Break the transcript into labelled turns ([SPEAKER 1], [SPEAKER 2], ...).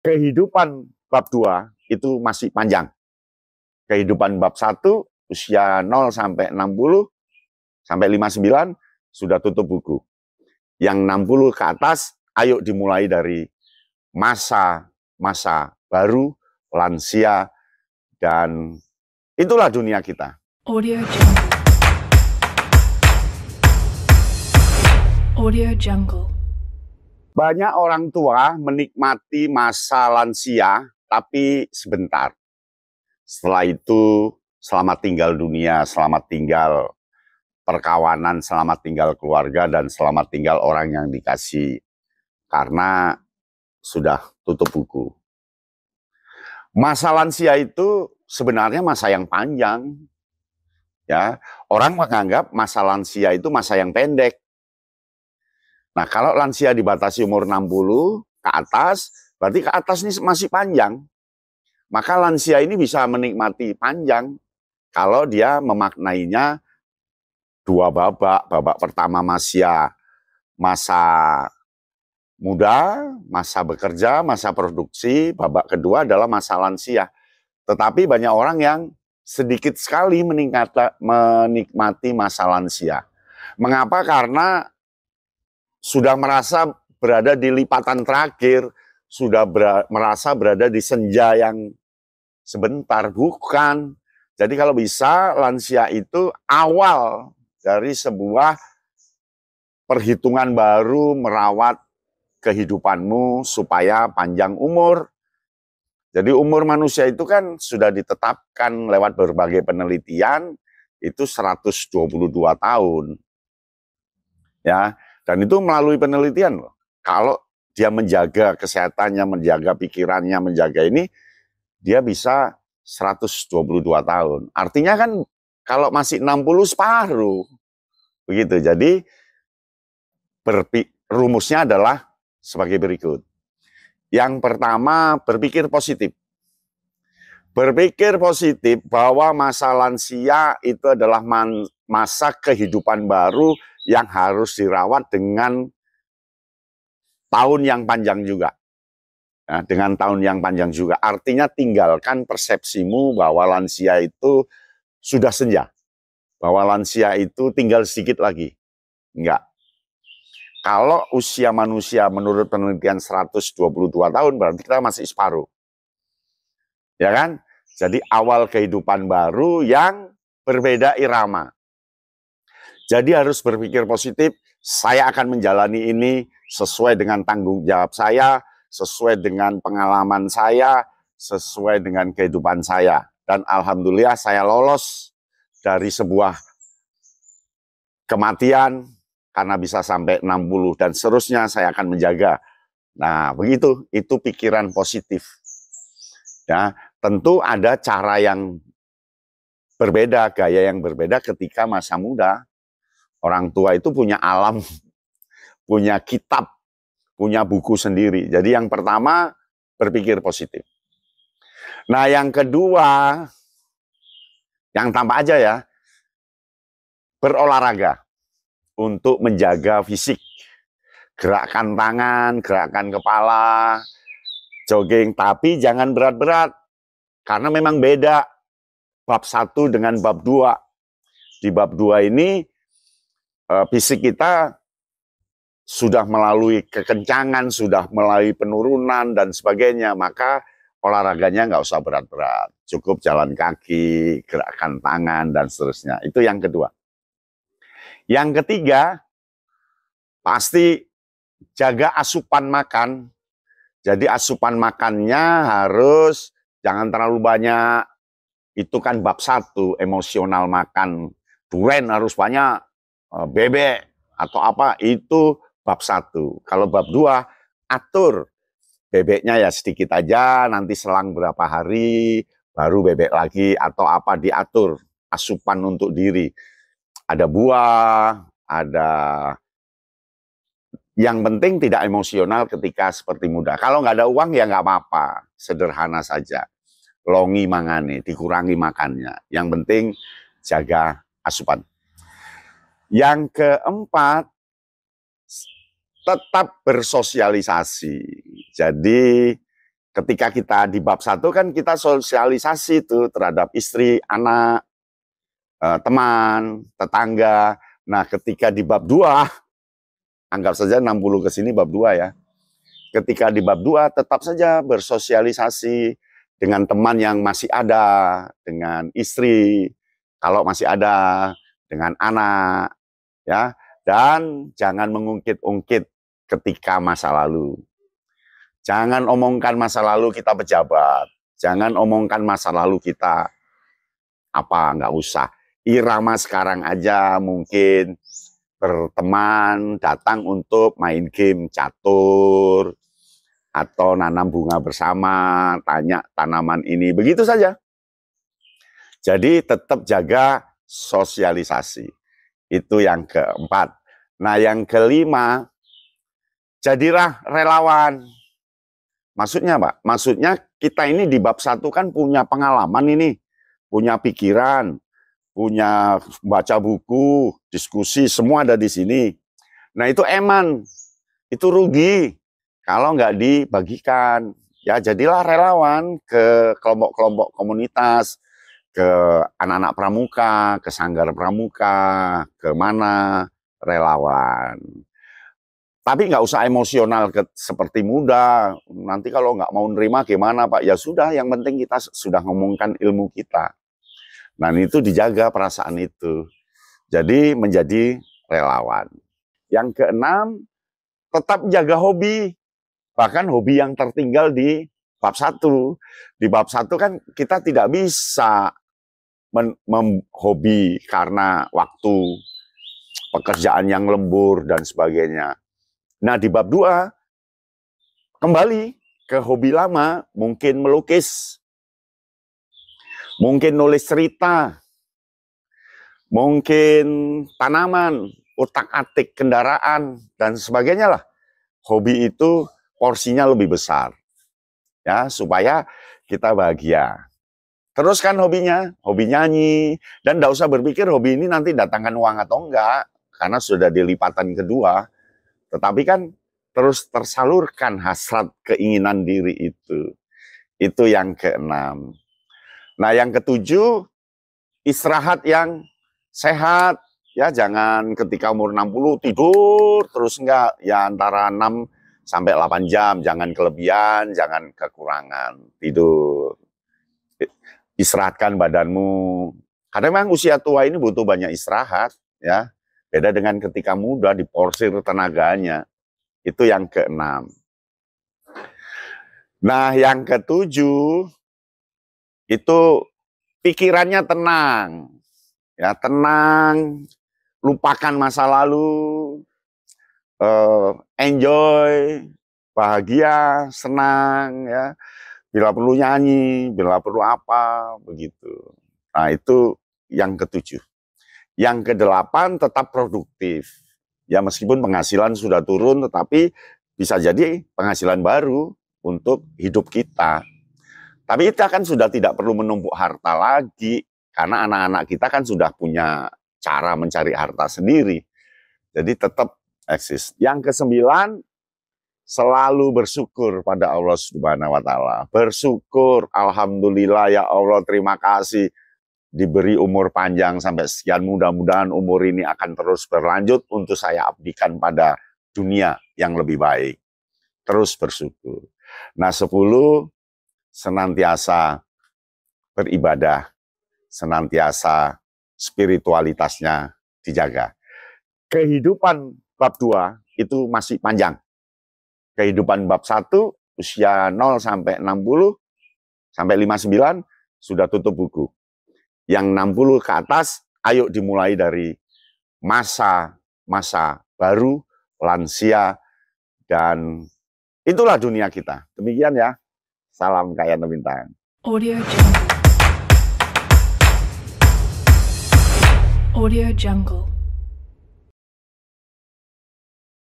[SPEAKER 1] kehidupan bab 2 itu masih panjang. Kehidupan bab 1 usia 0 sampai 60 sampai 59 sudah tutup buku. Yang 60 ke atas, ayo dimulai dari masa baru, lansia, dan itulah dunia kita.
[SPEAKER 2] Audio Jungle. Audio Jungle.
[SPEAKER 1] Banyak orang tua menikmati masa lansia, tapi sebentar. Setelah itu, selamat tinggal dunia, selamat tinggal perkawanan, selamat tinggal keluarga, dan selamat tinggal orang yang dikasih. Karena sudah tutup buku. Masa lansia itu sebenarnya masa yang panjang. Ya, orang menganggap masa lansia itu masa yang pendek. Nah, kalau lansia dibatasi umur 60 ke atas, berarti ke atas ini masih panjang. Maka lansia ini bisa menikmati panjang kalau dia memaknainya dua babak. Babak pertama masa muda, masa bekerja, masa produksi. Babak kedua adalah masa lansia. Tetapi banyak orang yang sedikit sekali menikmati masa lansia. Mengapa? Karena sudah merasa berada di lipatan terakhir, sudah merasa berada di senja yang sebentar. Bukan. Jadi kalau bisa, lansia itu awal dari sebuah perhitungan baru merawat kehidupanmu supaya panjang umur. Jadi umur manusia itu kan sudah ditetapkan lewat berbagai penelitian, itu 122 tahun. Ya, dan itu melalui penelitian loh. Kalau dia menjaga kesehatannya, menjaga pikirannya, menjaga ini, dia bisa 122 tahun. Artinya kan kalau masih 60 separuh. Begitu. Jadi rumusnya adalah sebagai berikut. Yang pertama, berpikir positif. Berpikir positif bahwa masa lansia itu adalah masa kehidupan baru yang harus dirawat dengan tahun yang panjang juga. Nah, dengan tahun yang panjang juga. Artinya tinggalkan persepsimu bahwa lansia itu sudah senja. Bahwa lansia itu tinggal sedikit lagi. Enggak. Kalau usia manusia menurut penelitian 122 tahun, berarti kita masih separuh. Ya kan? Jadi awal kehidupan baru yang berbeda irama. Jadi harus berpikir positif, saya akan menjalani ini sesuai dengan tanggung jawab saya, sesuai dengan pengalaman saya, sesuai dengan kehidupan saya. Dan alhamdulillah saya lolos dari sebuah kematian karena bisa sampai 60 dan seterusnya saya akan menjaga. Nah, begitu, itu pikiran positif. Ya, tentu ada cara yang berbeda, gaya yang berbeda ketika masa muda. Orang tua itu punya alam, punya kitab, punya buku sendiri. Jadi yang pertama, berpikir positif. Nah, yang kedua, yang tampak aja ya, berolahraga untuk menjaga fisik. Gerakan tangan, gerakan kepala, jogging, tapi jangan berat-berat. Karena memang beda bab 1 dengan bab 2. Di bab 2 ini, fisik kita sudah melalui kekencangan, sudah melalui penurunan dan sebagainya, maka olahraganya nggak usah berat-berat. Cukup jalan kaki, gerakan tangan, dan seterusnya. Itu yang kedua. Yang ketiga, pasti jaga asupan makan. Jadi asupan makannya harus jangan terlalu banyak. Itu kan bab 1, emosional makan. Duren harus banyak, bebek atau apa, itu bab 1. Kalau bab 2, atur bebeknya ya sedikit aja, nanti selang berapa hari baru bebek lagi atau apa, diatur asupan untuk diri. Ada buah, ada yang penting tidak emosional ketika seperti muda. Kalau nggak ada uang ya nggak apa-apa, sederhana saja. Longi mangane, dikurangi makannya. Yang penting jaga asupan. Yang keempat, tetap bersosialisasi. Jadi Ketika kita di bab 1 kan kita sosialisasi tuh terhadap istri, anak, teman, tetangga. Nah, ketika di bab 2, anggap saja 60 ke sini bab 2 ya. Ketika di bab 2 tetap saja bersosialisasi dengan teman yang masih ada, dengan istri, kalau masih ada, dengan anak, ya. Dan jangan mengungkit-ungkit ketika masa lalu. Jangan omongkan masa lalu kita pejabat. Jangan omongkan masa lalu kita apa, nggak usah. Irama sekarang aja mungkin berteman, datang untuk main game catur, atau nanam bunga bersama, tanya tanaman ini, begitu saja. Jadi tetap jaga sosialisasi. Itu yang keempat. Nah, yang kelima, jadilah relawan. Maksudnya Pak? Maksudnya kita ini di bab 1 kan punya pengalaman ini, punya pikiran, punya baca buku, diskusi, semua ada di sini. Nah, itu eman, itu rugi kalau nggak dibagikan. Ya, jadilah relawan ke kelompok-kelompok komunitas, ke anak-anak pramuka, ke sanggar pramuka, ke mana relawan. Tapi nggak usah emosional seperti muda. Nanti kalau nggak mau nerima gimana Pak? Ya sudah, yang penting kita sudah ngomongkan ilmu kita. Nah, itu dijaga perasaan itu. Jadi menjadi relawan. Yang keenam, tetap jaga hobi. Bahkan hobi yang tertinggal di bab 1. Di bab 1 kan kita tidak bisa hobi karena waktu, pekerjaan yang lembur dan sebagainya. Nah, di bab 2 kembali ke hobi lama, mungkin melukis, mungkin nulis cerita, mungkin tanaman, utak-atik kendaraan dan sebagainya lah. Hobi itu porsinya lebih besar. Ya, supaya kita bahagia. Teruskan hobinya, hobi nyanyi, dan tidak usah berpikir hobi ini nanti datangkan uang atau enggak, karena sudah di lipatan kedua. Tetapi kan terus tersalurkan hasrat keinginan diri itu. Itu yang keenam. Nah, yang ketujuh, istirahat yang sehat. Ya, jangan ketika umur 60 tidur terus enggak. Ya, antara 6 sampai 8 jam, jangan kelebihan, jangan kekurangan tidur. Istirahatkan badanmu. Karena memang usia tua ini butuh banyak istirahat, ya. Beda dengan ketika muda, diporsir tenaganya. Itu yang keenam. Nah, yang ketujuh, itu pikirannya tenang. Ya, tenang, lupakan masa lalu, enjoy, bahagia, senang, ya. Bila perlu nyanyi, bila perlu apa, begitu. Nah, itu yang ketujuh. Yang kedelapan, tetap produktif. Ya, meskipun penghasilan sudah turun, tetapi bisa jadi penghasilan baru untuk hidup kita. Tapi kita kan sudah tidak perlu menumpuk harta lagi, karena anak-anak kita kan sudah punya cara mencari harta sendiri. Jadi tetap eksis. Yang kesembilan, selalu bersyukur pada Allah Subhanahu wa Ta'ala. Bersyukur, alhamdulillah ya Allah, terima kasih diberi umur panjang sampai sekian, mudah-mudahan umur ini akan terus berlanjut untuk saya abdikan pada dunia yang lebih baik. Terus bersyukur. Nah, 10, senantiasa beribadah, senantiasa spiritualitasnya dijaga. Kehidupan bab 2 itu masih panjang. Kehidupan bab 1, usia 0 sampai 60, sampai 59, sudah tutup buku. Yang 60 ke atas, ayo dimulai dari masa baru, lansia, dan itulah dunia kita. Demikian ya. Salam Kayan Bintang.
[SPEAKER 2] Audio Jungle. Audio Jungle.